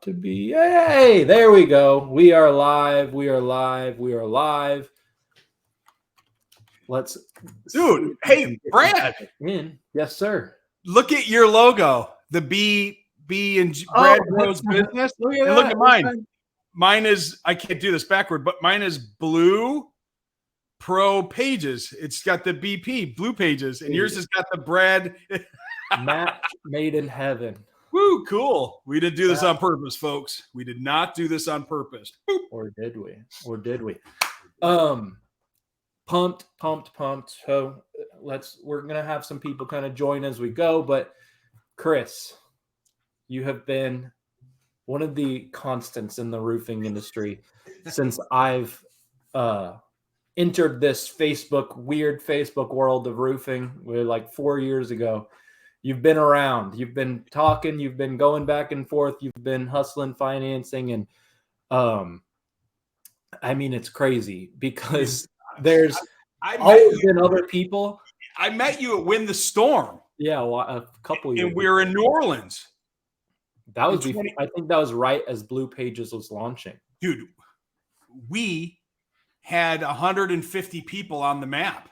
to be. Hey, there we go. We are live. We are live. We are live. Let's, dude. Hey, Brad. In. Yes, sir. Look at your logo. The B and Brad Bros Business. Look at and that. look at mine. Mine is, I can't do this backward, but mine is Blue Pro Pages. It's got the BP Blue Pages, and yours has got the Brad Match made in heaven. Woo, cool. We didn't do this on purpose, folks. We did not do this on purpose. Boop. Or did we? Or did we? Pumped. So we're gonna have some people kind of join as we go. But Chris, you have been one of the constants in the roofing industry since I've entered this weird Facebook world of roofing. We're like 4 years ago. You've been around, you've been talking, you've been going back and forth, you've been hustling financing. And I mean, it's crazy because there's always been other people. I met you at Win the Storm. Yeah, well, a couple years and we were in New Orleans. That was before, I think that was right as Blue Pages was launching. Dude, we had 150 people on the map.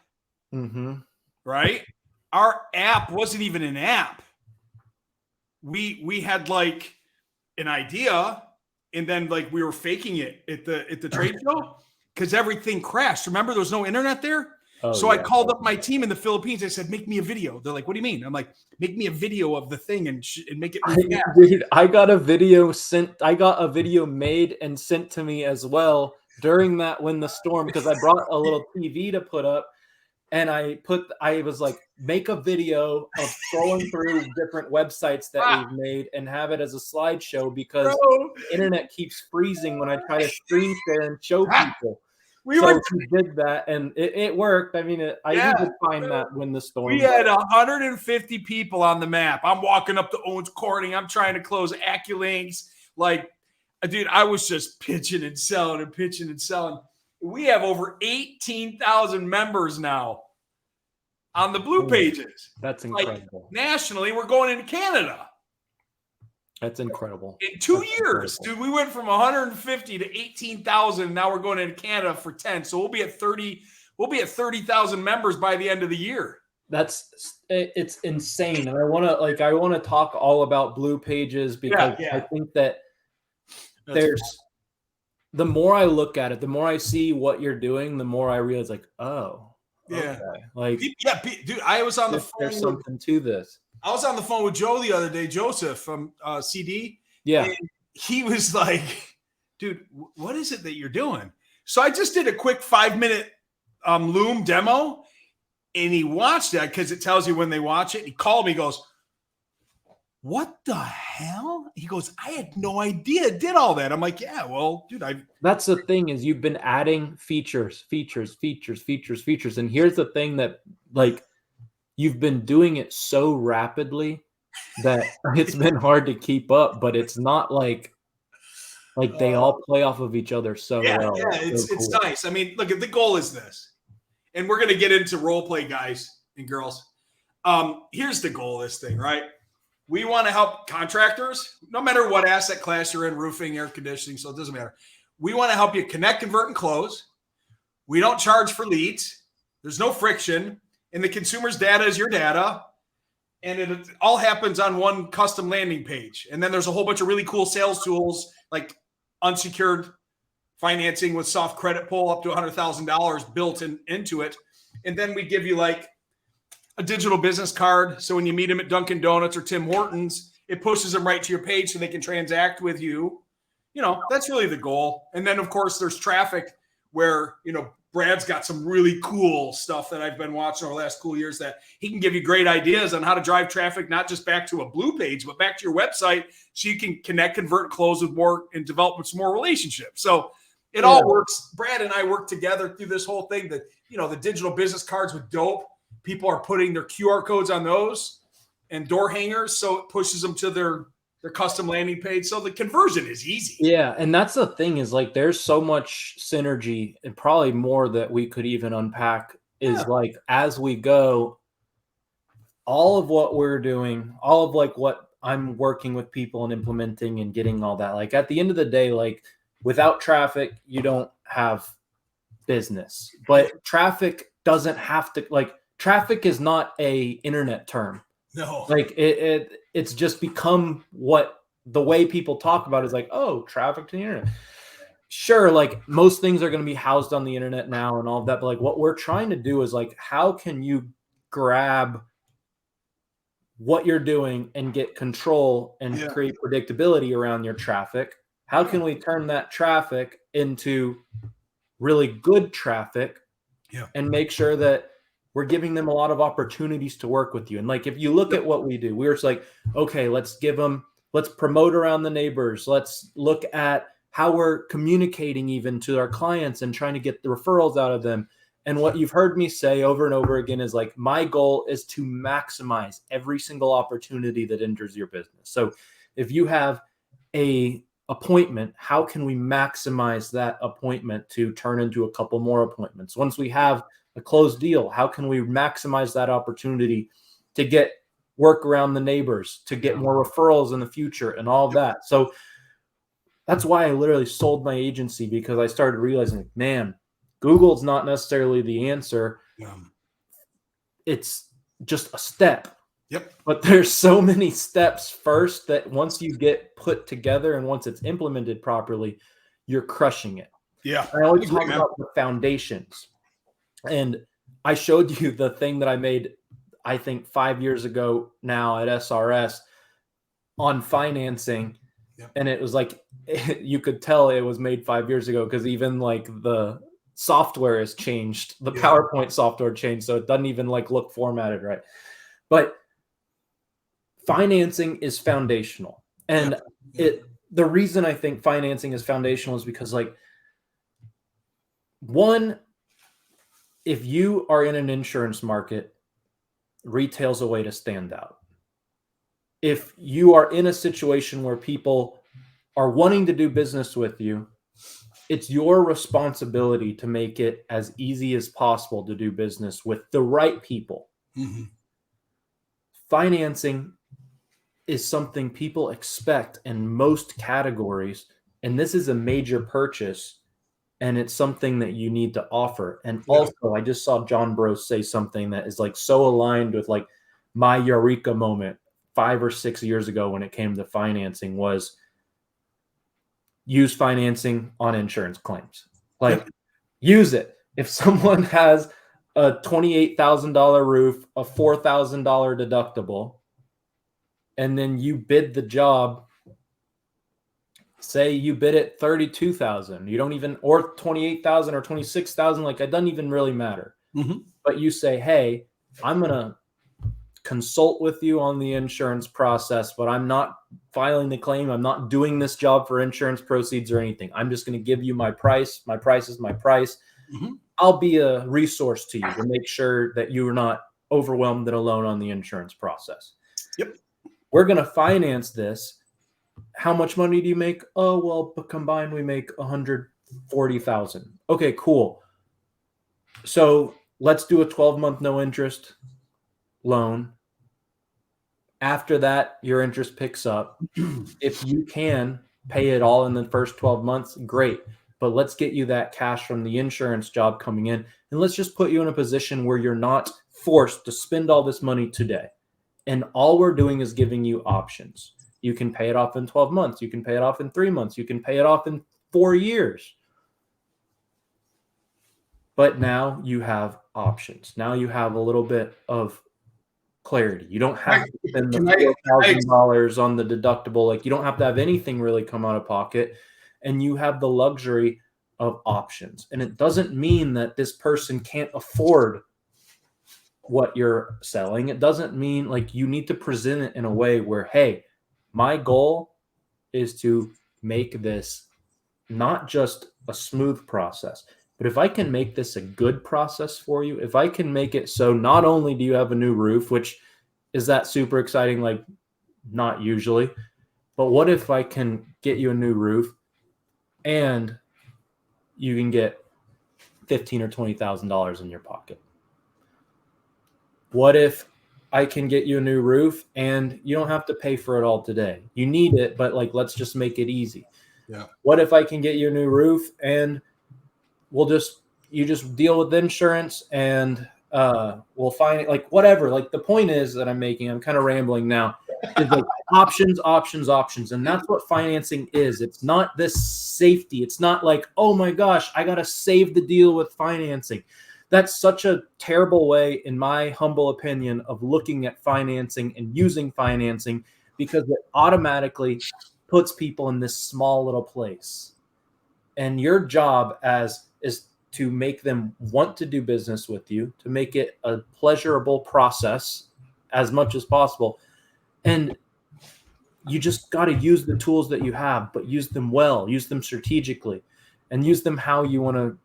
Mm-hmm. Right? Our app wasn't even an app. We had like an idea, and then like we were faking it at the trade show because everything crashed. Remember, there was no internet there. So I called up my team in the Philippines. I said, "Make me a video." They're like, "What do you mean?" I'm like, "Make me a video of the thing and make it." Dude, I got a video sent. I got a video made and sent to me as well during that Win the Storm because I brought a little TV to put up. And I was like, make a video of scrolling through different websites that we've made and have it as a slideshow because the internet keeps freezing when I try to screen share and show people. We did that, and it worked. I mean, I did find that Win the Storm. We had 150 people on the map. I'm walking up to Owens Corning. I'm trying to close AccuLinks. Like, dude, I was just pitching and selling and pitching and selling. We have over 18,000 members now on the Blue Pages. That's incredible. Like, nationally, we're going into Canada. That's incredible. In 2 years, dude, we went from 150 to 18,000. Now we're going into Canada for 10. So we'll be at 30. We'll be at 30,000 members by the end of the year. It's insane. And I want to talk all about Blue Pages because I think that the more I look at it, the more I see what you're doing, the more I realize, like, oh, yeah, okay. Like, yeah, dude. I was on the phone. There's something to this. I was on the phone with Joe the other day, Joseph from CD. Yeah, and he was like, "Dude, what is it that you're doing?" So I just did a quick 5-minute Loom demo, and he watched that because it tells you when they watch it. He called me, he goes, "What the hell?" He goes, "I had no idea it did all that." I'm like, "Yeah, well, dude, that's the thing is you've been adding features. And here's the thing that, like, you've been doing it so rapidly that it's been hard to keep up, but it's not like they all play off of each other so well. Yeah, it's nice. I mean, look, the goal is this, and we're going to get into role play, guys and girls. Here's the goal of this thing, right? We want to help contractors, no matter what asset class you're in, roofing, air conditioning, so it doesn't matter. We want to help you connect, convert, and close. We don't charge for leads. There's no friction. And the consumer's data is your data. And it all happens on one custom landing page. And then there's a whole bunch of really cool sales tools like unsecured financing with soft credit pull up to $100,000 built into it. And then we give you like a digital business card. So when you meet them at Dunkin' Donuts or Tim Hortons, it pushes them right to your page so they can transact with you. You know, that's really the goal. And then, of course, there's traffic where, you know, Brad's got some really cool stuff that I've been watching over the last cool years that he can give you great ideas on how to drive traffic, not just back to a Blue Page, but back to your website so you can connect, convert, and close with more and develop with some more relationships. So it all works. Brad and I work together through this whole thing that, you know, the digital business cards with dope. People are putting their QR codes on those and door hangers. So it pushes them to their custom landing page. So the conversion is easy. Yeah. And that's the thing is like, there's so much synergy and probably more that we could even unpack is like, as we go, all of what we're doing, all of like what I'm working with people and implementing and getting all that. Like at the end of the day, like without traffic, you don't have business. But traffic doesn't have to, like, traffic is not a internet term. No. Like it's just become what the way people talk about it is like, oh, traffic to the internet. Sure, like most things are going to be housed on the internet now and all of that, but like what we're trying to do is like, how can you grab what you're doing and get control and create predictability around your traffic? How can we turn that traffic into really good traffic and make sure that we're giving them a lot of opportunities to work with you? And like, if you look at what we do, we're just like, okay, let's promote around the neighbors. Let's look at how we're communicating even to our clients and trying to get the referrals out of them. And what you've heard me say over and over again is like, my goal is to maximize every single opportunity that enters your business. So if you have a appointment, how can we maximize that appointment to turn into a couple more appointments? Once we have a closed deal, how can we maximize that opportunity to get work around the neighbors, to get more referrals in the future and all of that? So that's why I literally sold my agency, because I started realizing, man, Google's not necessarily the answer. It's just a step. But there's so many steps first that once you get put together and once it's implemented properly, you're crushing it. I always talk about the foundations. And I showed you the thing that I made, I think 5 years ago now at SRS on financing. And it was like, you could tell it was made 5 years ago because even like the software has changed. The PowerPoint software changed. So it doesn't even like look formatted right. But financing is foundational. And the reason I think financing is foundational is because, like, one, if you are in an insurance market, retail's a way to stand out. If you are in a situation where people are wanting to do business with you, it's your responsibility to make it as easy as possible to do business with the right people. Financing is something people expect in most categories, and this is a major purchase, and it's something that you need to offer. And also, I just saw John Bros say something that is like so aligned with like my eureka moment 5 or 6 years ago when it came to financing, was use financing on insurance claims. Like, use it. If someone has a $28,000 roof, a $4,000 deductible, and then you bid the job, say you bid it 32,000, you don't even, or 28,000 or 26,000, like, it doesn't even really matter. But you say, hey, I'm going to consult with you on the insurance process, but I'm not filing the claim. I'm not doing this job for insurance proceeds or anything. I'm just going to give you my price. My price is my price. I'll be a resource to you to make sure that you're not overwhelmed and alone on the insurance process. We're going to finance this. How much money do you make? Oh, well, but combined we make 140,000. Okay, cool. So let's do a 12-month no interest loan. After that, your interest picks up. If you can pay it all in the first 12 months, great. But let's get you that cash from the insurance job coming in, and let's just put you in a position where you're not forced to spend all this money today. And all we're doing is giving you options. You can pay it off in 12 months. You can pay it off in 3 months. You can pay it off in 4 years. But now you have options. Now you have a little bit of clarity. You don't have to spend the $4,000 on the deductible. Like, you don't have to have anything really come out of pocket, and you have the luxury of options. And it doesn't mean that this person can't afford what you're selling. It doesn't mean, like, you need to present it in a way where, hey, my goal is to make this not just a smooth process, but if I can make this a good process for you, if I can make it so not only do you have a new roof, which is that super exciting? Like, not usually, but what if I can get you a new roof and you can get $15,000 or $20,000 in your pocket? What if I can get you a new roof and you don't have to pay for it all today. You need it, but like, let's just make it easy. Yeah. What if I can get you a new roof and you just deal with insurance and we'll find it, like whatever. Like the point is that I'm making, I'm kind of rambling now, is like options, options, options. And that's what financing is. It's not this safety. It's not like, oh my gosh, I got to save the deal with financing. That's such a terrible way, in my humble opinion, of looking at financing and using financing, because it automatically puts people in this small little place. And your job is to make them want to do business with you, to make it a pleasurable process as much as possible. And you just got to use the tools that you have, but use them well, use them strategically, and use them how you want to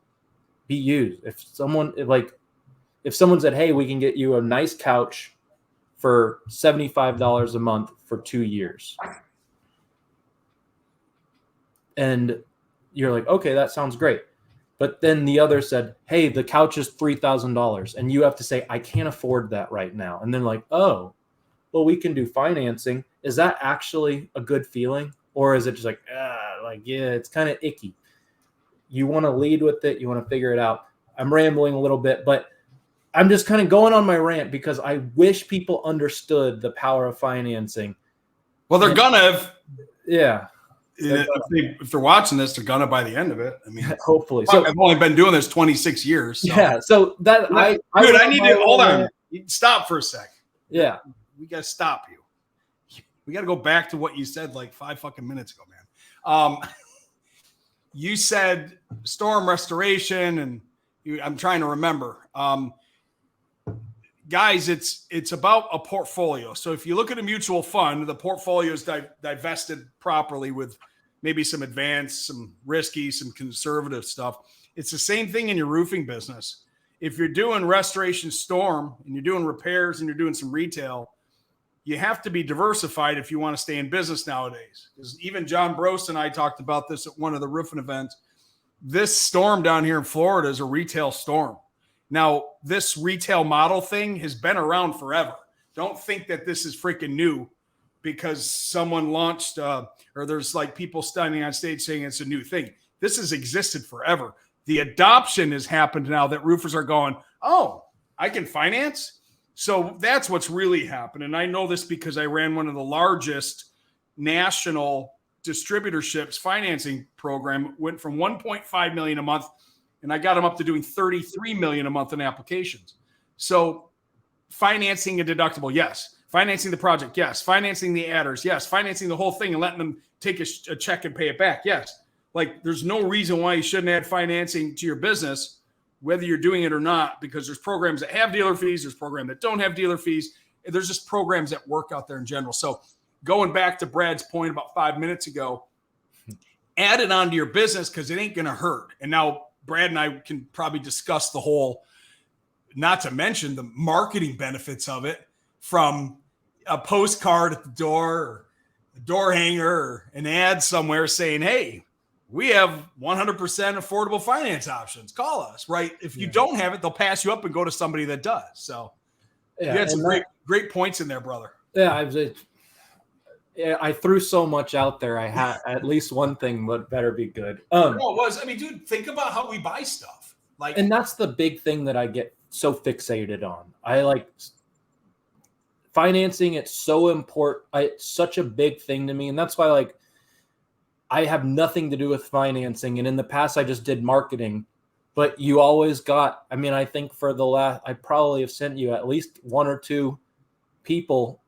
be used. If someone said, hey, we can get you a nice couch for $75 a month for 2 years. And you're like, okay, that sounds great. But then the other said, hey, the couch is $3,000. And you have to say, I can't afford that right now. And then like, oh, well, we can do financing. Is that actually a good feeling? Or is it just like, yeah, it's kind of icky. You want to lead with it. You want to figure it out. I'm rambling a little bit, but I'm just kind of going on my rant because I wish people understood the power of financing. Well, they're gonna have. Yeah. If they're watching this, they're gonna by the end of it. I mean, hopefully. So I've only been doing this 26 years. So. Yeah. So that I need to hold on. Stop for a sec. Yeah. We gotta stop you. We gotta go back to what you said like 5 fucking minutes ago, man. You said storm restoration, and I'm trying to remember. Guys, it's about a portfolio. So if you look at a mutual fund, the portfolio is divested properly with maybe some advanced, some risky, some conservative stuff. It's the same thing in your roofing business. If you're doing restoration storm and you're doing repairs and you're doing some retail, you have to be diversified if you want to stay in business nowadays. Because even John Brost and I talked about this at one of the roofing events. This storm down here in Florida is a retail storm. Now, this retail model thing has been around forever. Don't think that this is freaking new because someone launched or there's like people standing on stage saying it's a new thing. This has existed forever. The adoption has happened now that roofers are going, oh, I can finance? So that's what's really happened. And I know this because I ran one of the largest national distributorships financing program. It went from 1.5 million a month, and I got them up to doing 33 million a month in applications. So financing a deductible, yes. Financing the project, yes. Financing the adders, yes. Financing the whole thing and letting them take a check and pay it back, yes. Like there's no reason why you shouldn't add financing to your business, whether you're doing it or not, because there's programs that have dealer fees, there's programs that don't have dealer fees. There's just programs that work out there in general. So going back to Brad's point about 5 minutes ago, add it onto your business because it ain't going to hurt. And now Brad and I can probably discuss the whole, not to mention the marketing benefits of it, from a postcard at the door or a door hanger or an ad somewhere saying, hey, we have 100% affordable finance options. Call us, right? If you don't have it, they'll pass you up and go to somebody that does. So you had some great points in there, brother. Yeah, I threw so much out there. I had at least one thing would better be good. No, it was. I mean, dude, think about how we buy stuff. And that's the big thing that I get so fixated on. I like financing. It's so important. It's such a big thing to me, and that's why I have nothing to do with financing. And in the past, I just did marketing. But you always got. I mean, I think for the last, I probably have sent you at least one or two people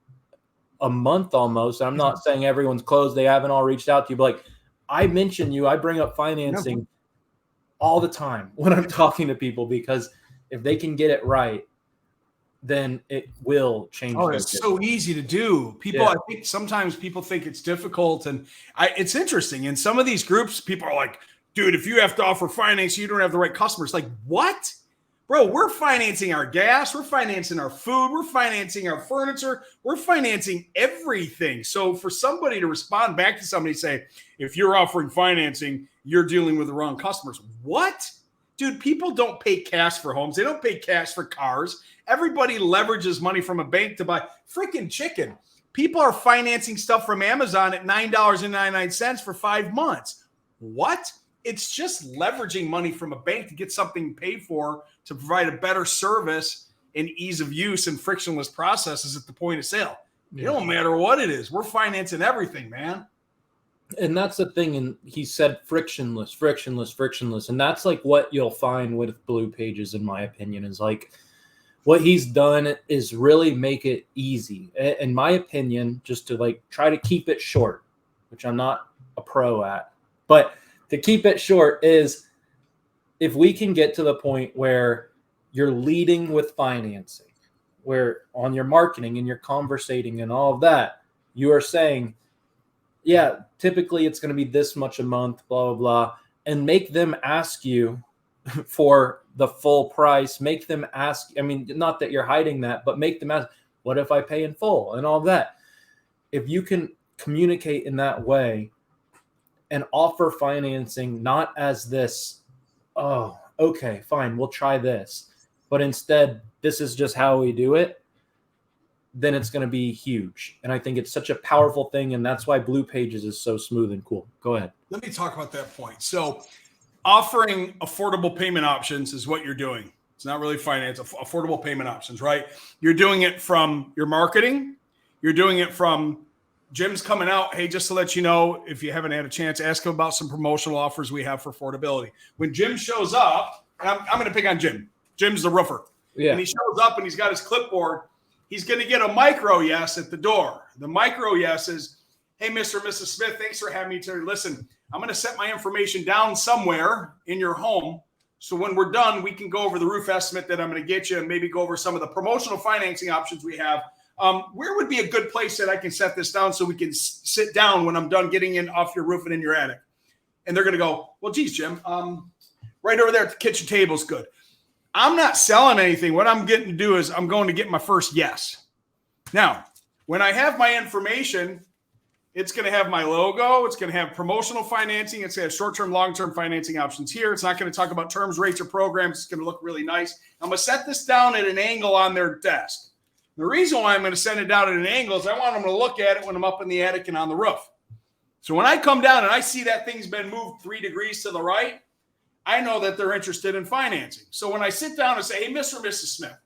a month almost. I'm not saying everyone's closed. They haven't all reached out to you, but like I mention you, I bring up financing all the time when I'm talking to people, because if they can get it right, then it will change. Oh, it's so easy to do. People, I think sometimes people think it's difficult, and it's interesting. In some of these groups, people are like, dude, if you have to offer finance, you don't have the right customers. Like, what? Bro, we're financing our gas. We're financing our food. We're financing our furniture. We're financing everything. So for somebody to respond back to somebody say, if you're offering financing, you're dealing with the wrong customers. What? Dude, people don't pay cash for homes. They don't pay cash for cars. Everybody leverages money from a bank to buy freaking chicken. People are financing stuff from Amazon at $9.99 for 5 months. What? It's just leveraging money from a bank to get something paid for to provide a better service and ease of use and frictionless processes at the point of sale. It don't matter what it is. We're financing everything, man. And that's the thing. And he said frictionless. And that's like what you'll find with Blue Pages, in my opinion, is like what he's done is really make it easy. In my opinion, just to like try to keep it short, which I'm not a pro at, but to keep it short is if we can get to the point where you're leading with financing, where on your marketing and your conversating and all of that, you are saying, yeah, typically it's going to be this much a month, blah, blah, blah, and make them ask you for the full price. Make them ask, I mean, not that you're hiding that, but make them ask, what if I pay in full and all of that? If you can communicate in that way and offer financing, not as this, oh, okay, fine, we'll try this, but instead, this is just how we do it, then it's going to be huge. And I think it's such a powerful thing, and that's why Blue Pages is so smooth and cool. Go ahead. Let me talk about that point. So offering affordable payment options is what you're doing. It's not really finance, affordable payment options, right? You're doing it from your marketing. You're doing it from Jim's coming out. Hey, just to let you know, if you haven't had a chance, ask him about some promotional offers we have for affordability. When Jim shows up, and I'm going to pick on Jim. Jim's the roofer. Yeah. And he shows up and he's got his clipboard. He's going to get a micro yes at the door. The micro yes is, hey, Mr. and Mrs. Smith, thanks for having me today. Listen, I'm going to set my information down somewhere in your home. So when we're done, we can go over the roof estimate that I'm going to get you and maybe go over some of the promotional financing options we have. Where would be a good place that I can set this down so we can sit down when I'm done getting in off your roof and in your attic? And they're going to go, well, geez, Jim, right over there at the kitchen table is good. I'm not selling anything. What I'm getting to do is I'm going to get my first yes. Now, when I have my information, it's going to have my logo. It's going to have promotional financing. It's going to have short-term, long-term financing options here. It's not going to talk about terms, rates, or programs. It's going to look really nice. I'm going to set this down at an angle on their desk. The reason why I'm going to send it down at an angle is I want them to look at it when I'm up in the attic and on the roof. So when I come down and I see that thing's been moved 3 degrees to the right, I know that they're interested in financing. So when I sit down and say, hey, Mr. and Mrs. Smith,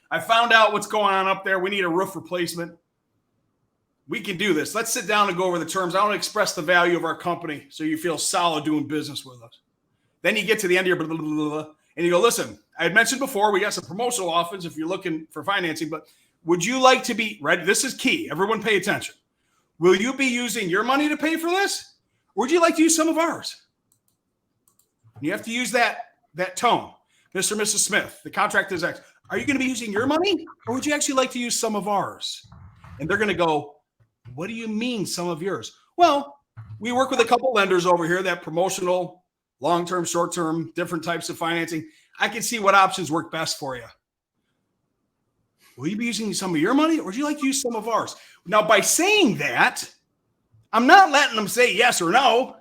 I found out what's going on up there. We need a roof replacement. We can do this. Let's sit down and go over the terms. I want to express the value of our company so you feel solid doing business with us. Then you get to the end of your blah, blah, blah, blah, and you go, listen, I had mentioned before, we got some promotional offers if you're looking for financing, but would you like to be, right? This is key. Everyone pay attention. Will you be using your money to pay for this? Or would you like to use some of ours? You have to use that tone. Mr. and Mrs. Smith, the contract is X. Are you going to be using your money or would you actually like to use some of ours? And they're going to go, what do you mean some of yours? Well, we work with a couple lenders over here that promotional, long-term, short-term, different types of financing. I can see what options work best for you. Will you be using some of your money or would you like to use some of ours? Now, by saying that, I'm not letting them say yes or no.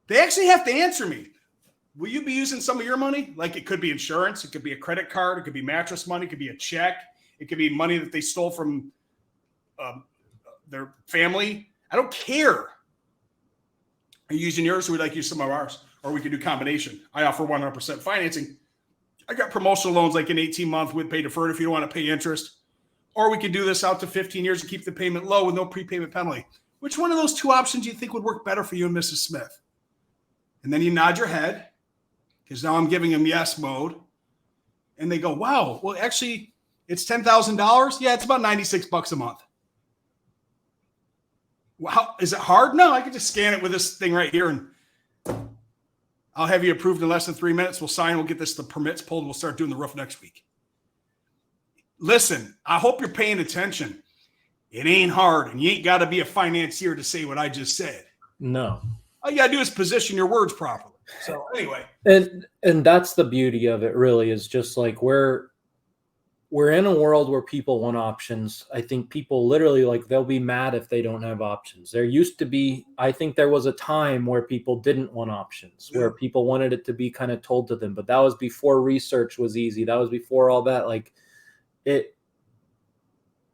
They actually have to answer me. Will you be using some of your money? Like it could be insurance. It could be a credit card. It could be mattress money. It could be a check. It could be money that they stole from their family. I don't care. Are you using yours or would you like to use some of ours? Or we could do combination. I offer 100% financing. I got promotional loans like an 18-month with pay deferred if you don't want to pay interest. Or we could do this out to 15 years and keep the payment low with no prepayment penalty. Which one of those two options do you think would work better for you and Mrs. Smith? And then you nod your head because now I'm giving them yes mode. And they go, wow, well, actually, it's $10,000. Yeah, it's about $96 a month. Wow, is it hard? No, I can just scan it with this thing right here and I'll have you approved in less than 3 minutes. We'll sign. We'll get the permits pulled. We'll start doing the roof next week. Listen, I hope you're paying attention. It ain't hard, and you ain't got to be a financier to say what I just said. No. All you got to do is position your words properly. So anyway. And that's the beauty of it, really, is just like we're in a world where people want options. I think people literally, like, they'll be mad if they don't have options. There used to be, I think there was a time where people didn't want options, where people wanted it to be kind of told to them, but that was before research was easy. That was before all that. Like, it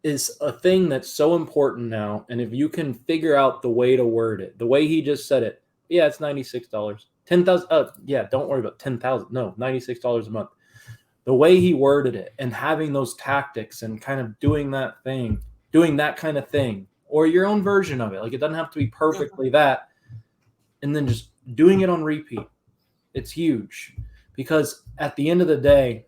is a thing that's so important now. And if you can figure out the way to word it, the way he just said it, yeah, it's $96. 10,000. Yeah, don't worry about 10,000. No, $96 a month. The way he worded it and having those tactics and kind of doing that kind of thing, or your own version of it. Like, it doesn't have to be perfectly that. And then just doing it on repeat. It's huge, because at the end of the day,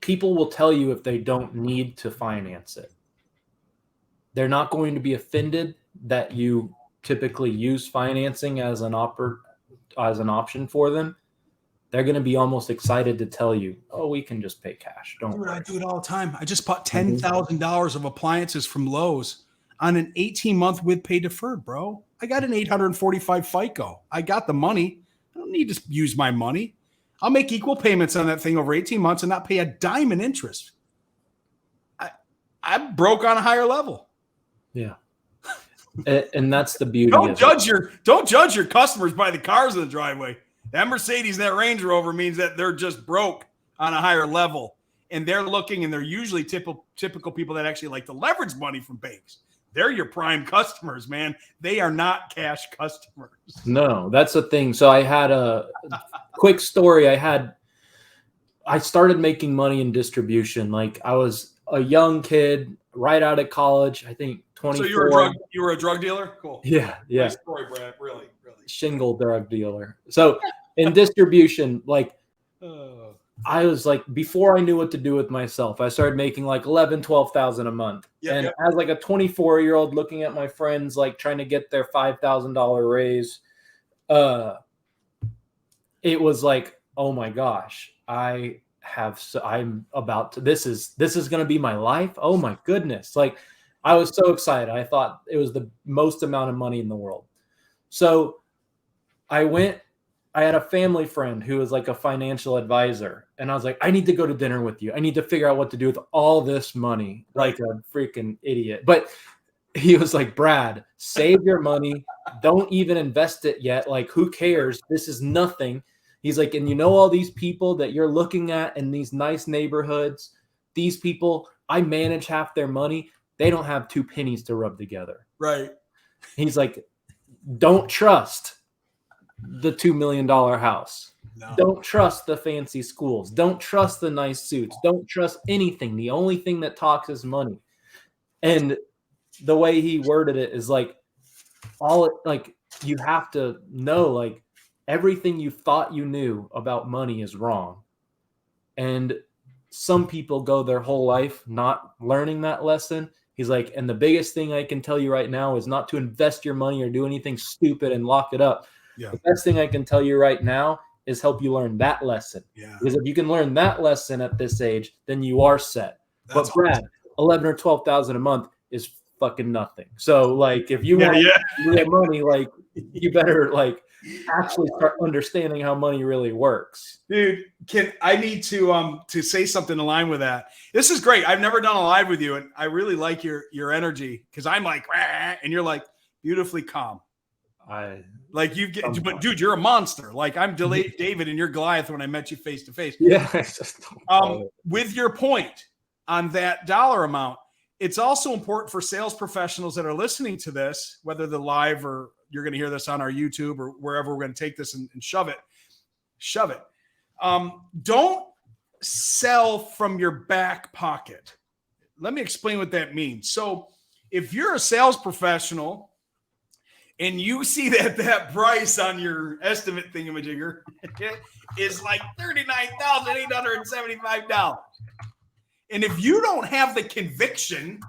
people will tell you if they don't need to finance it. They're not going to be offended that you typically use financing as an option for them. They're going to be almost excited to tell you, oh, we can just pay cash. Don't worry. I do it all the time. I just bought $10,000 of appliances from Lowe's on an 18-month with pay deferred, bro. I got an 845 FICO. I got the money. I don't need to use my money. I'll make equal payments on that thing over 18 months and not pay a dime in interest. I'm broke on a higher level. Yeah. And that's the beauty. Don't judge your customers by the cars in the driveway. That Mercedes, that Range Rover means that they're just broke on a higher level, and they're looking, and they're usually typical people that actually like to leverage money from banks. They're your prime customers, man. They are not cash customers. No, that's the thing. So I had a quick story. I started making money in distribution. Like, I was a young kid right out of college. I think 24. So you were a drug dealer? Cool. Yeah. Nice story, Brad. Really. Shingle drug dealer. So in distribution, like, I was like, before I knew what to do with myself, I started making like 11, 12,000 a month. As like a 24-year-old looking at my friends, like trying to get their $5,000 raise, it was like, oh my gosh, I'm about to, this is going to be my life. Oh my goodness. Like, I was so excited. I thought it was the most amount of money in the world. So I had a family friend who was like a financial advisor, and I was like, I need to go to dinner with you. I need to figure out what to do with all this money, like a freaking idiot. But he was like, Brad, save your money. Don't even invest it yet. Like, who cares? This is nothing. He's like, and you know, all these people that you're looking at in these nice neighborhoods, these people, I manage half their money. They don't have 2 pennies to rub together. Right. He's like, don't trust the $2 million house. No. Don't trust the fancy schools. Don't trust the nice suits. Don't trust anything. The only thing that talks is money. And the way he worded it is like, you have to know, like, everything you thought you knew about money is wrong. And some people go their whole life not learning that lesson. He's like, and the biggest thing I can tell you right now is not to invest your money or do anything stupid and lock it up. Yeah. The best thing I can tell you right now is help you learn that lesson. Yeah. Because if you can learn that lesson at this age, then you are set. But Brad, awesome. 11 or 12,000 a month is fucking nothing. So, like, if you want to get money, like, you better like actually start understanding how money really works. Dude, I need to say something in line with that. This is great. I've never done a live with you, and I really like your energy, because I'm like, and you're like beautifully calm. But dude, you're a monster. Like, I'm David and you're Goliath when I met you face to face. Yeah. With your point on that dollar amount, it's also important for sales professionals that are listening to this, whether they're live or you're going to hear this on our YouTube or wherever we're going to take this and shove it. Don't sell from your back pocket. Let me explain what that means. So if you're a sales professional and you see that price on your estimate thingamajigger is like $39,875. And if you don't have the conviction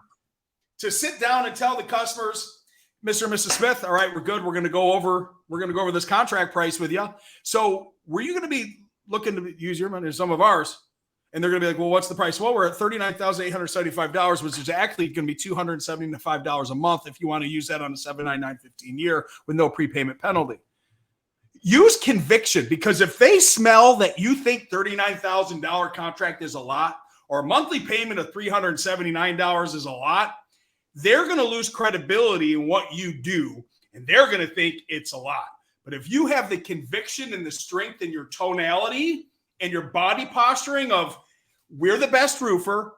to sit down and tell the customers, Mr. and Mrs. Smith, all right, we're good. We're going to go over this contract price with you. So were you going to be looking to use your money or some of ours? And they're going to be like, well, what's the price? Well, we're at $39,875, which is actually going to be $275 a month if you want to use that on a 79915 year with no prepayment penalty. use conviction, because if they smell that you think $39,000 contract is a lot, or a monthly payment of $379 is a lot, they're going to lose credibility in what you do, and they're going to think it's a lot. But if you have the conviction and the strength in your tonality and your body posturing of, we're the best roofer,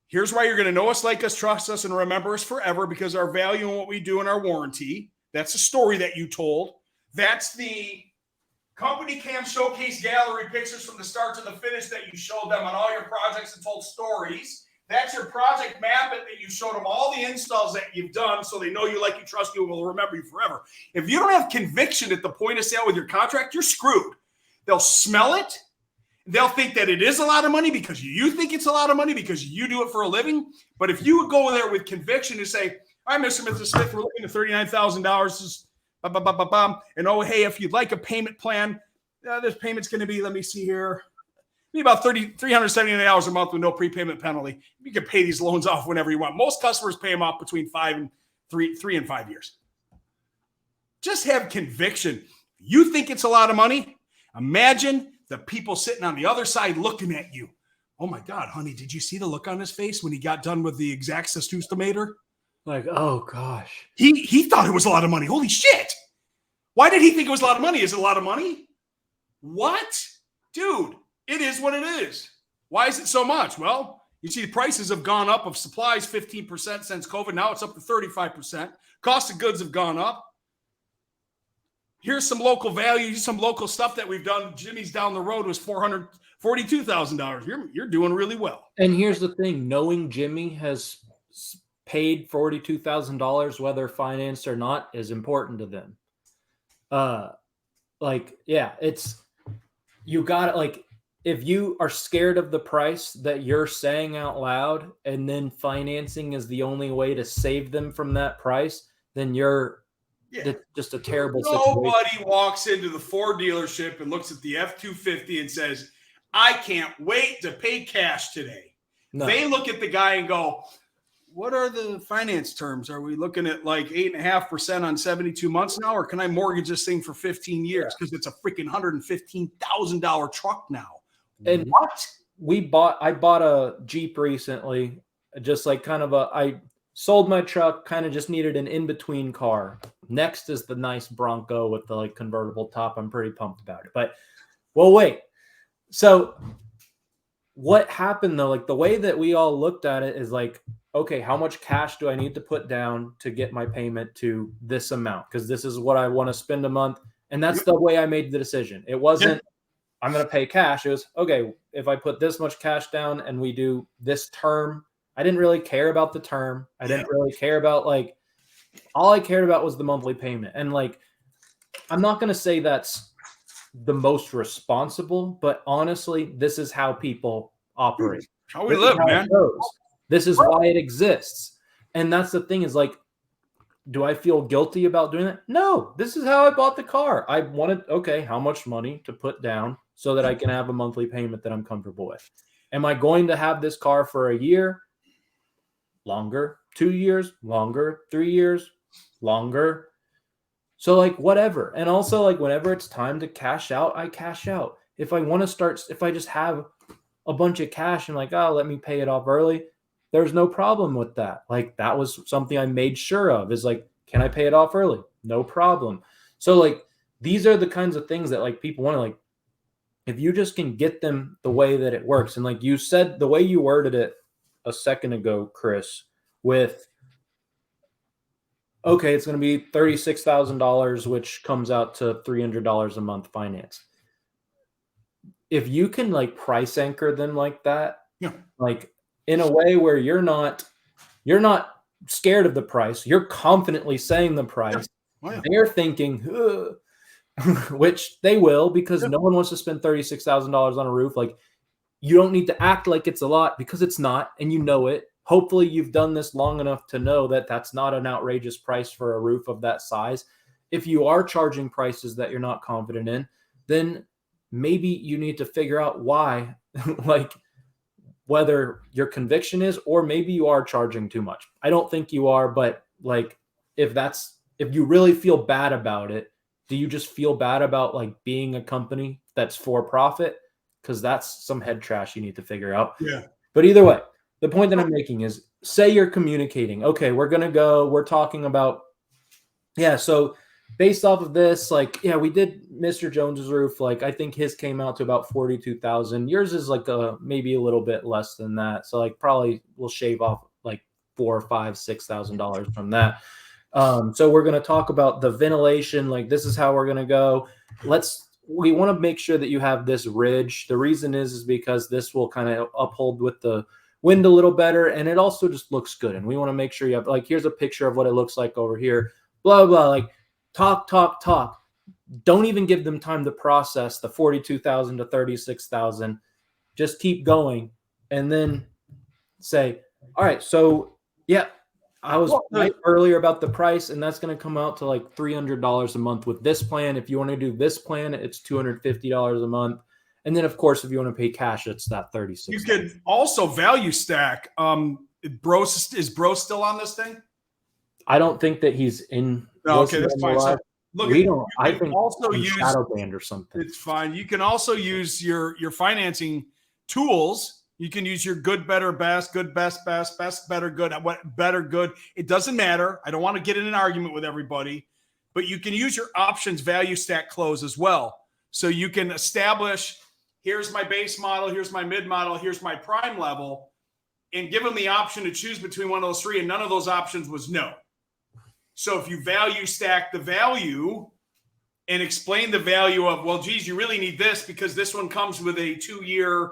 here's why you're going to know us, like us, trust us, and remember us forever, because our value in what we do and our warranty. That's the story that you told. That's the company cam showcase gallery pictures from the start to the finish that you showed them on all your projects and told stories. That's your project map that you showed them all the installs that you've done, so they know you, like you, trust you, and will remember you forever. If you don't have conviction at the point of sale with your contract, you're screwed. They'll smell it. They'll think that it is a lot of money because you think it's a lot of money because you do it for a living. But if you go there with conviction and say, all right, Mr. and Mrs. Smith, we're looking at $39,000. And, oh, hey, if you'd like a payment plan, this payment's going to be, let me see here, be about $379 a month with no prepayment penalty. You can pay these loans off whenever you want. Most customers pay them off between 3 and 5 years. Just have conviction. You think it's a lot of money? Imagine the people sitting on the other side looking at you. Oh my God, honey, did you see the look on his face when he got done with the exact estimator? Like, oh gosh. He thought it was a lot of money. Holy shit. Why did he think it was a lot of money? Is it a lot of money? What? Dude, it is what it is. Why is it so much? Well, you see the prices have gone up of supplies 15% since COVID. Now it's up to 35%. Cost of goods have gone up. Here's some local value, some local stuff that we've done. Jimmy's down the road was $442,000. You're doing really well. And here's the thing. Knowing Jimmy has paid $42,000, whether financed or not, is important to them. It's, you got it. Like, if you are scared of the price that you're saying out loud, and then financing is the only way to save them from that price, then you're just a terrible situation. Nobody walks into the Ford dealership and looks at the F-250 and says, I can't wait to pay cash today. No. They look at the guy and go, what are the finance terms? Are we looking at like 8.5% on 72 months now? Or can I mortgage this thing for 15 years? Because it's a freaking $115,000 truck now. And what? I bought a Jeep recently, just like I sold my truck, kind of just needed an in-between car. Next is the nice Bronco with the like convertible top. I'm pretty pumped about it. But, well, wait. So what happened though? Like, the way that we all looked at it is like, okay, how much cash do I need to put down to get my payment to this amount? Because this is what I want to spend a month. And that's the way I made the decision. It wasn't, I'm going to pay cash. It was, okay, if I put this much cash down and we do this term, I didn't really care about the term. I didn't really care about, like, all I cared about was the monthly payment. And like, I'm not going to say that's the most responsible, but honestly, this is how people operate. How we live, man. This is why it exists. And that's the thing, is like, do I feel guilty about doing that? No, this is how I bought the car. I wanted, okay, how much money to put down so that I can have a monthly payment that I'm comfortable with? Am I going to have this car for a year? Longer. 2 years? Longer. 3 years? Longer. So like, whatever. And also, like, whenever it's time to cash out, I cash out. If I want to start, if I just have a bunch of cash and like, oh, let me pay it off early, there's no problem with that. Like, that was something I made sure of, is like, can I pay it off early? No problem. So like, these are the kinds of things that like people want to, like, if you just can get them the way that it works. And like you said, the way you worded it a second ago, Chris, with, okay, it's going to be $36,000, which comes out to $300 a month financed. If you can like price anchor them like that, like in a way where you're not scared of the price, you're confidently saying the price. They're thinking, which they will, because no one wants to spend $36,000 on a roof. Like, you don't need to act like it's a lot, because it's not, and you know it. Hopefully you've done this long enough to know that that's not an outrageous price for a roof of that size. If you are charging prices that you're not confident in, then maybe you need to figure out why, like, whether your conviction is, or maybe you are charging too much. I don't think you are, but like, if you really feel bad about it, do you just feel bad about like being a company that's for profit? Because that's some head trash you need to figure out. Yeah. But either way, the point that I'm making is, say you're communicating, okay, we're talking about, yeah, so based off of this, like, yeah, we did Mr. Jones's roof. Like, I think his came out to about 42,000. Yours is like maybe a little bit less than that. So like probably we'll shave off like $4,000, $5,000, $6,000 from that. So we're going to talk about the ventilation. Like, this is how we're going to go. We want to make sure that you have this ridge. The reason is because this will kind of uphold with the wind a little better. And it also just looks good. And we want to make sure you have, like, here's a picture of what it looks like over here, blah, blah, like talk. Don't even give them time to process the 42,000 to 36,000. Just keep going. And then say, all right, so yeah, I was right earlier about the price, and that's going to come out to like $300 a month with this plan. If you want to do this plan, it's $250 a month. And then, of course, if you want to pay cash, it's that $36. You could also value stack. Is Bro still on this thing? I don't think that he's in. No, okay, that's fine. So, look, we don't. I think also use shadow band or something. It's fine. You can also use your financing tools. You can use your good, better, best, good, best, better, good, what better, good. It doesn't matter. I don't want to get in an argument with everybody, but you can use your options value stack close as well. So you can establish, here's my base model, here's my mid model, here's my prime level, and give them the option to choose between one of those three, and none of those options was no. So if you value stack the value and explain the value of, well, geez, you really need this because this one comes with a 2-year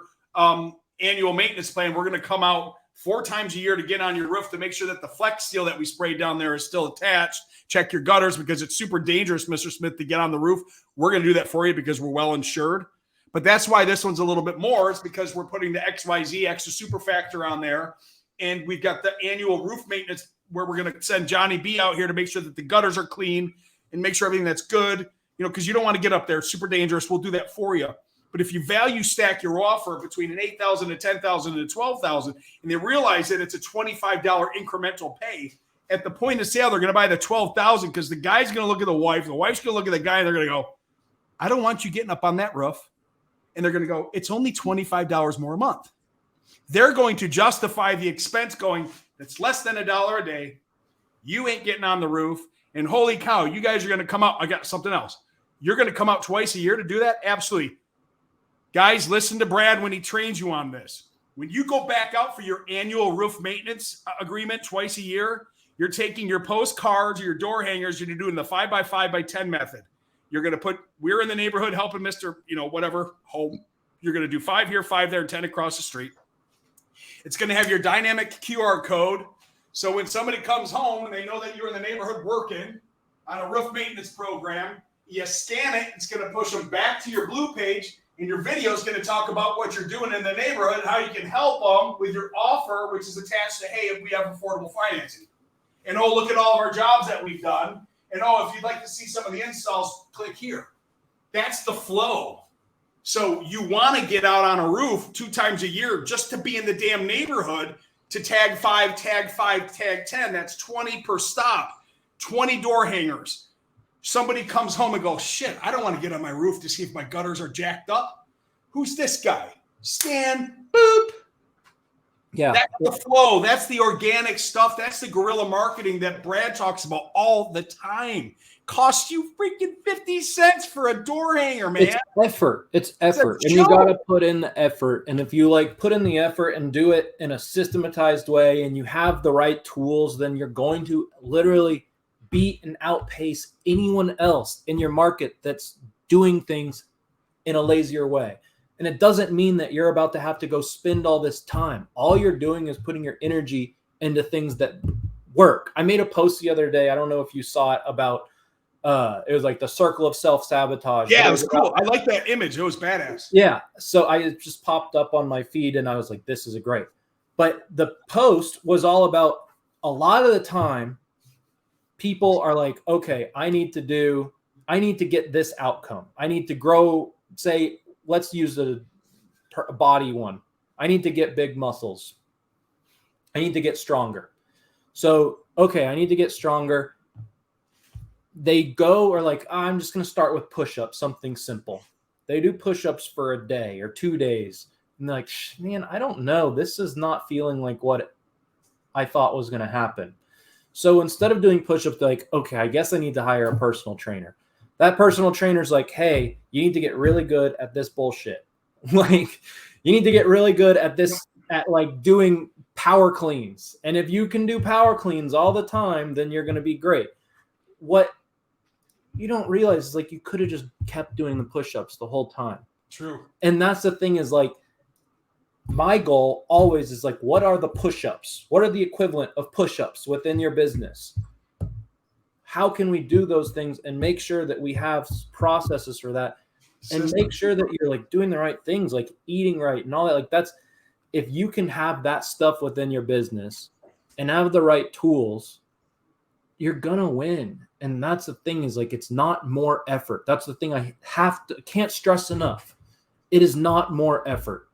annual maintenance plan. We're going to come out 4 times a year to get on your roof to make sure that the flex steel that we sprayed down there is still attached. Check your gutters because it's super dangerous, Mr. Smith, to get on the roof. We're going to do that for you because we're well insured. But that's why this one's a little bit more. It's because we're putting the XYZ extra super factor on there. And we've got the annual roof maintenance where we're going to send Johnny B out here to make sure that the gutters are clean and make sure everything that's good, because you don't want to get up there. It's super dangerous. We'll do that for you. But if you value stack your offer between an $8,000 to $10,000 to $12,000, and they realize that it's a $25 incremental pay, at the point of sale, they're going to buy the $12,000 because the guy's going to look at the wife's going to look at the guy, and they're going to go, I don't want you getting up on that roof. And they're going to go, it's only $25 more a month. They're going to justify the expense going, it's less than $1 a day. You ain't getting on the roof. And holy cow, you guys are going to come out. I got something else. You're going to come out twice a year to do that? Absolutely. Guys, listen to Brad when he trains you on this. When you go back out for your annual roof maintenance agreement twice a year, you're taking your postcards or your door hangers, you're doing the 5x5x10 method. You're going to put, we're in the neighborhood helping Mr. Whatever home. You're going to do 5 here, 5 there, 10 across the street. It's going to have your dynamic QR code. So when somebody comes home and they know that you're in the neighborhood working on a roof maintenance program, you scan it, it's going to push them back to your blue page. And your video is going to talk about what you're doing in the neighborhood, how you can help them with your offer, which is attached to, hey, if we have affordable financing. And, oh, look at all of our jobs that we've done. And, oh, if you'd like to see some of the installs, click here. That's the flow. So you want to get out on a roof 2 times a year just to be in the damn neighborhood to tag 5, tag 5, tag 10. That's 20 per stop, 20 door hangers. Somebody comes home and goes, shit, I don't want to get on my roof to see if my gutters are jacked up. Who's this guy? Scan, boop. Yeah. That's the flow. That's the organic stuff. That's the guerrilla marketing that Brad talks about all the time. Costs you freaking 50 cents for a door hanger, man. It's effort. It's effort. And you got to put in the effort. And if you put in the effort and do it in a systematized way and you have the right tools, then you're going to literally beat and outpace anyone else in your market that's doing things in a lazier way. And it doesn't mean that you're about to have to go spend all this time. All you're doing is putting your energy into things that work. I made a post the other day. I don't know if you saw it about, it was like the circle of self-sabotage. Yeah, it was cool. I like that image. It was badass. Yeah. So I just popped up on my feed and I was like, this is great. But the post was all about, a lot of the time, people are like, okay, I need to get this outcome. I need to grow, say, let's use a body one. I need to get big muscles. I need to get stronger. So, okay, I need to get stronger. they go or like, oh, I'm just going to start with push-ups, something simple. They do push-ups for a day or 2 days. And they're like, man, I don't know. This is not feeling like what I thought was going to happen. So instead of doing push-ups, they're like, okay, I guess I need to hire a personal trainer. That personal trainer's like, hey, you need to get really good at this bullshit. Like, you need to get really good at this, at like doing power cleans. And if you can do power cleans all the time, then you're going to be great. What you don't realize is like you could have just kept doing the push-ups the whole time. True. And that's the thing is like, my goal always is like, what are the push-ups? What are the equivalent of push-ups within your business? How can we do those things and make sure that we have processes for that and make sure that you're like doing the right things, like eating right and all that. Like that's, if you can have that stuff within your business and have the right tools, you're going to win. And that's the thing is like, it's not more effort. That's the thing I can't stress enough. It is not more effort.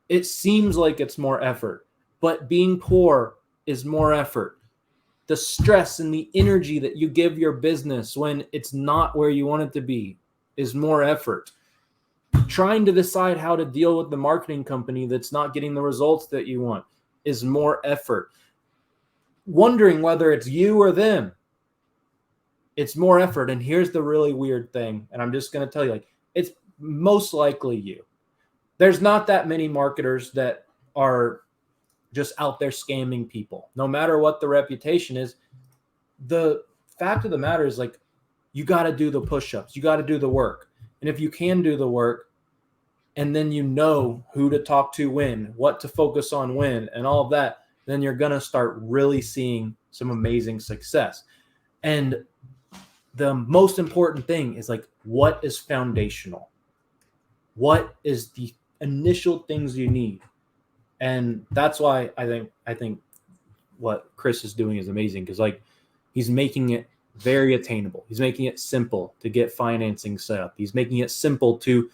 It seems like it's more effort, but being poor is more effort. The stress and the energy that you give your business when it's not where you want it to be is more effort. Trying to decide how to deal with the marketing company that's not getting the results that you want is more effort. Wondering whether it's you or them, it's more effort. And here's the really weird thing, and I'm just going to tell you, like, it's most likely you. There's not that many marketers that are just out there scamming people, no matter what the reputation is. The fact of the matter is like, you got to do the push-ups, you got to do the work. And if you can do the work and then you know who to talk to when, what to focus on when, and all of that, then you're going to start really seeing some amazing success. And the most important thing is like, what is foundational? What is the initial things you need? And that's why I think what Chris is doing is amazing, because like he's making it very attainable. He's making it simple to get financing set up. He's making it simple to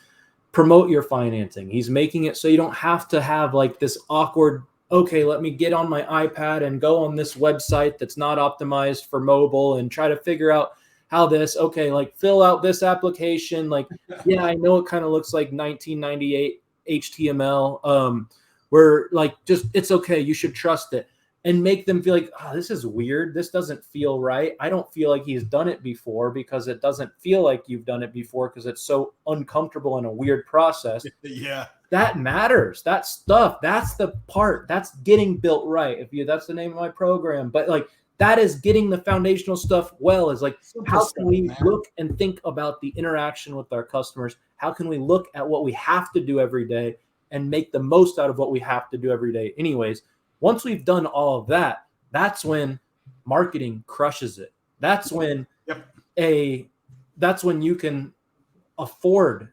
promote your financing. He's making it so you don't have to have like this awkward, okay, let me get on my iPad and go on this website that's not optimized for mobile and try to figure out how this, okay, like fill out this application. Like, yeah, I know it kind of looks like 1998 HTML. We're like, just, it's okay. You should trust it. And make them feel like, oh, this is weird. This doesn't feel right. I don't feel like he's done it before, because it doesn't feel like you've done it before, because it's so uncomfortable and a weird process. Yeah. That matters. That stuff, that's the part that's getting built right. That's the name of my program. But like, that is getting the foundational stuff well, is like, how can we look and think about the interaction with our customers? How can we look at what we have to do every day and make the most out of what we have to do every day anyways? Once we've done all of that, that's when marketing crushes it. That's when that's when you can afford,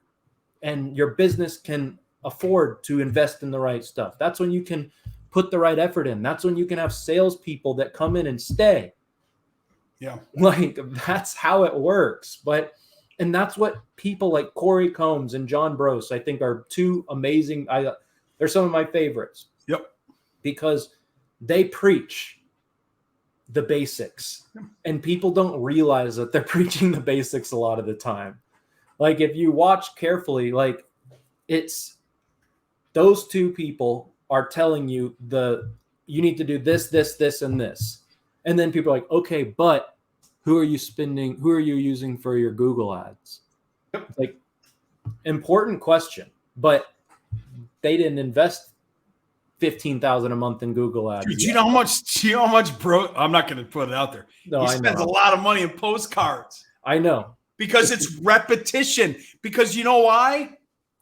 and your business can afford to invest in the right stuff. That's when you can put the right effort in. That's when you can have salespeople that come in and stay. Yeah. Like, that's how it works. And that's what people like Corey Combs and John Brose, I think, are two amazing. They're some of my favorites. Yep. Because they preach the basics, and people don't realize that they're preaching the basics a lot of the time. Like, if you watch carefully, like, it's those two people are telling you you need to do this, this, this, and this. And then people are like, okay, but who are you using for your Google ads? Yep. Like, important question, but they didn't invest $15,000 a month in Google ads. Dude, do you know how much bro? I'm not going to put it out there. No, he spends a lot of money in postcards. I know. Because it's repetition. Because you know why?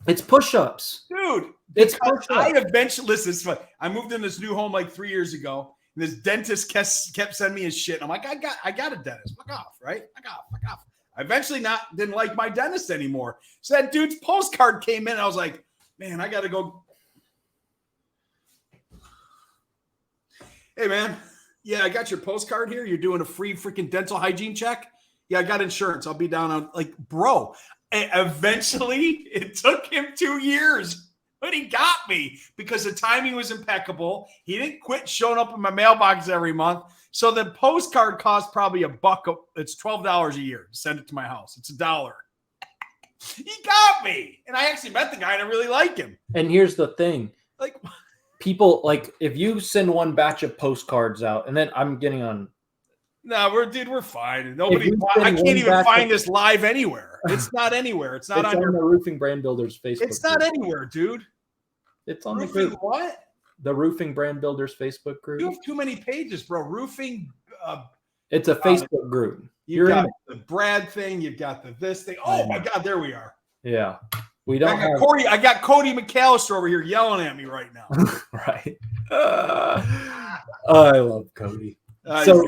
It's push-ups. Dude, it's push-ups. I eventually, listen, it's funny. I moved in this new home like 3 years ago, and this dentist kept sending me his shit. And I'm like, I got a dentist. Fuck off, right? Fuck off. I eventually didn't like my dentist anymore. So that dude's postcard came in, and I was like, man, I got to go. Hey, man. Yeah, I got your postcard here. You're doing a free freaking dental hygiene check. Yeah, I got insurance. I'll be down on, like, bro. Eventually, it took him 2 years, but he got me because the timing was impeccable. He didn't quit showing up in my mailbox every month. So the postcard costs probably $1. It's $12 a year to send it to my house. It's $1. He got me, and I actually met the guy, and I really like him. And here's the thing: like, people like if you send one batch of postcards out, and then I'm getting on. No, we're fine. Nobody. I can't even find this live anywhere. It's not anywhere. It's not on the Roofing Brand Builders Facebook. It's not anywhere, dude. It's on Roofing the what? The Roofing Brand Builders Facebook group. You have too many pages, bro. Roofing. It's a Facebook group. You've got the Brad thing. You've got this thing. Oh my God, there we are. Yeah, we don't. I got Cody McAllister over here yelling at me right now. Right. I love Cody. So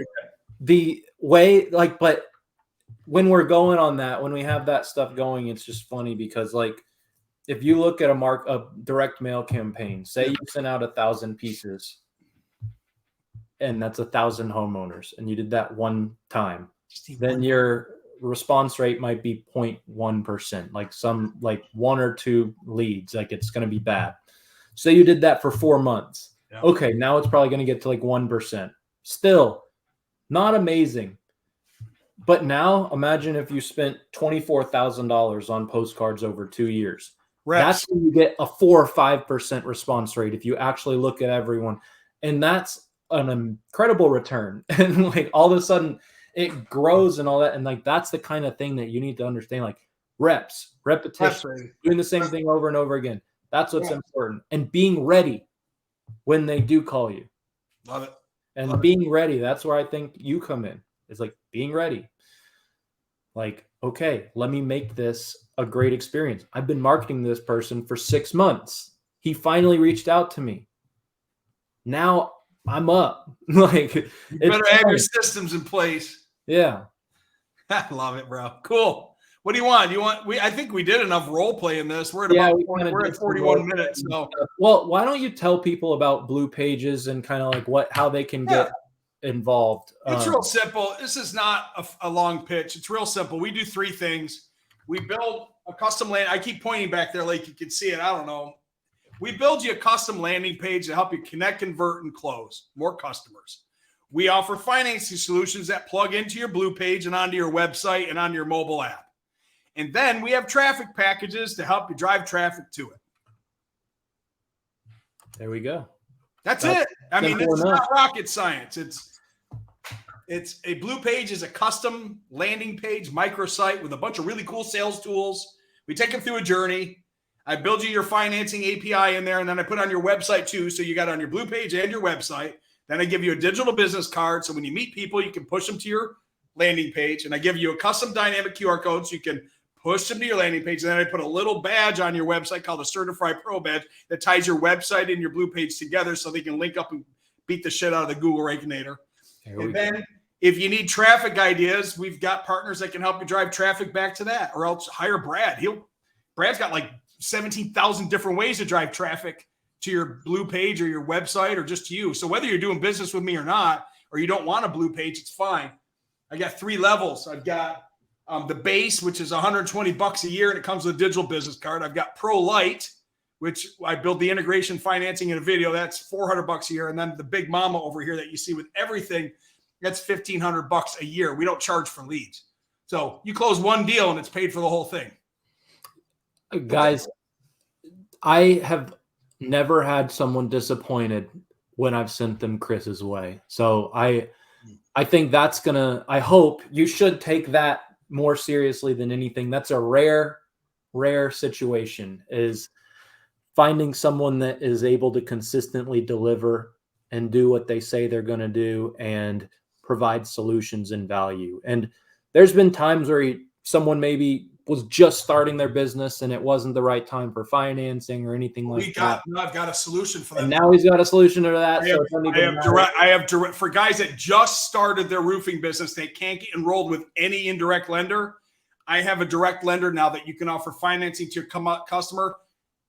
the way, but when we're going on that, when we have that stuff going, it's just funny because, if you look at a direct mail campaign, say you sent out 1,000 pieces, and that's 1,000 homeowners, and you did that one time, then your response rate might be 0.1%, like 1 or 2 leads, it's going to be bad. So you did that for 4 months. Yeah. Okay, now it's probably going to get to 1%. Still not amazing. But now imagine if you spent $24,000 on postcards over 2 years. That's when you get a 4 or 5% response rate if you actually look at everyone. And that's an incredible return. And all of a sudden it grows and all that. And that's the kind of thing that you need to understand, repetition, doing the same thing over and over again. That's what's important. And being ready when they do call you. Love it. And being ready, that's where I think you come in. It's being ready. Okay, let me make this a great experience. I've been marketing this person for 6 months. He finally reached out to me. Now I'm up. You better have your systems in place. Yeah. I love it, bro. Cool. What do you want? I think we did enough role play in this. We're at 41 minutes. So, well, why don't you tell people about Blue Pages and kind of how they can get involved? It's real simple. This is not a long pitch. It's real simple. We do 3 things. We build a custom land. I keep pointing back there like you can see it. I don't know. We build you a custom landing page to help you connect, convert, and close more customers. We offer financing solutions that plug into your Blue Page and onto your website and onto your mobile app. And then we have traffic packages to help you drive traffic to it. There we go. That's it. I mean, it's not rocket science. It's a Blue Page is a custom landing page microsite with a bunch of really cool sales tools. We take them through a journey. I build you your financing API in there, and then I put on your website too. So you got it on your Blue Page and your website. Then I give you a digital business card. So when you meet people, you can push them to your landing page. And I give you a custom dynamic QR code so you can push them to your landing page. And then I put a little badge on your website called a Certified Pro badge that ties your website and your Blue Page together so they can link up and beat the shit out of the Google Rankinator. And then if you need traffic ideas, we've got partners that can help you drive traffic back to that, or else hire Brad. Brad's got 17,000 different ways to drive traffic to your Blue Page or your website or just to you. So whether you're doing business with me or not, or you don't want a Blue Page, it's fine. I got 3 levels. I've got the base, which is $120 a year, and it comes with a digital business card. I've got Pro Lite, which I build the integration financing in a video. That's $400 a year. And then the Big Mama over here that you see with everything, that's $1,500 a year. We don't charge for leads. So you close one deal and it's paid for the whole thing. Guys, I have never had someone disappointed when I've sent them Chris's way. So I think I hope you should take that more seriously than anything. That's a rare situation, is finding someone that is able to consistently deliver and do what they say they're going to do and provide solutions and value. And there's been times where someone maybe was just starting their business and it wasn't the right time for financing or anything like that. I've got a solution for that. And now he's got a solution to that. I have direct for guys that just started their roofing business. They can't get enrolled with any indirect lender. I have a direct lender now that you can offer financing to your customer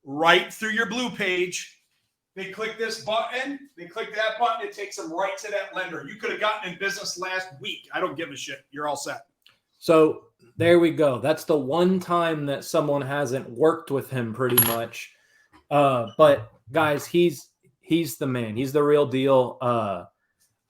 right through your Blue Page. They click this button, they click that button, it takes them right to that lender. You could have gotten in business last week. I don't give a shit. You're all set. So there we go. That's the one time that someone hasn't worked with him pretty much. But guys, he's the man. He's the real deal.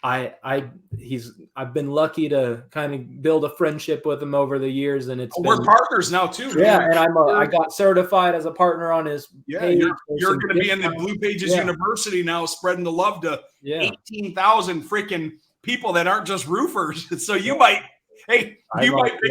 I've been lucky to kind of build a friendship with him over the years, and we're partners now too. Yeah, man. And I got certified as a partner on his page. You're going to be in the Blue Pages University now, spreading the love to 18,000 freaking people that aren't just roofers. So you might pick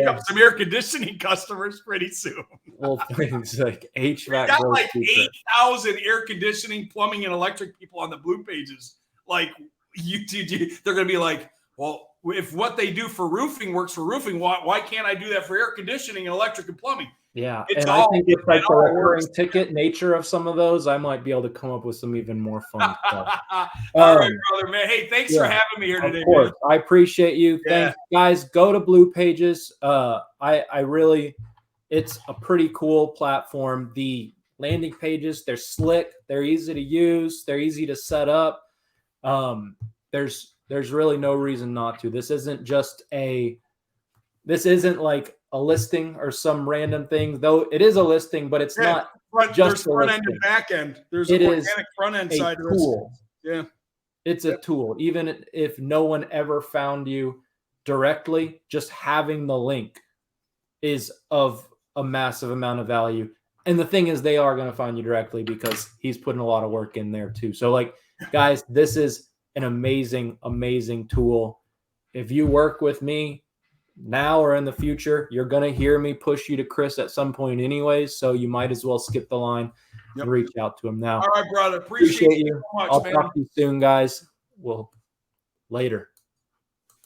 up some air conditioning customers pretty soon. Well, things like HVAC. Got like 8,000 air conditioning, plumbing, and electric people on the Blue Pages. Like they're going to be like, well, if what they do for roofing works for roofing, why can't I do that for air conditioning and electric and plumbing? Yeah, and I think it's like the recurring ticket nature of some of those, I might be able to come up with some even more fun stuff. All right, brother, man. Hey, thanks for having me here today, man. I appreciate you. Thanks, guys. Go to Blue Pages. I really, it's a pretty cool platform. The landing pages, they're slick, they're easy to use, they're easy to set up. There's really no reason not to. This isn't like a listing or some random thing, though it is a listing, but it's not just front end and back end. There's an organic front end side of this. Yeah. It's a tool. Even if no one ever found you directly, just having the link is of a massive amount of value. And the thing is, they are going to find you directly because he's putting a lot of work in there too. So like, guys, this is an amazing, amazing tool. If you work with me now or in the future, you're going to hear me push you to Chris at some point anyways. So you might as well skip the line and reach out to him now. All right, brother. Appreciate you so much, I'll talk to you soon, guys. Later.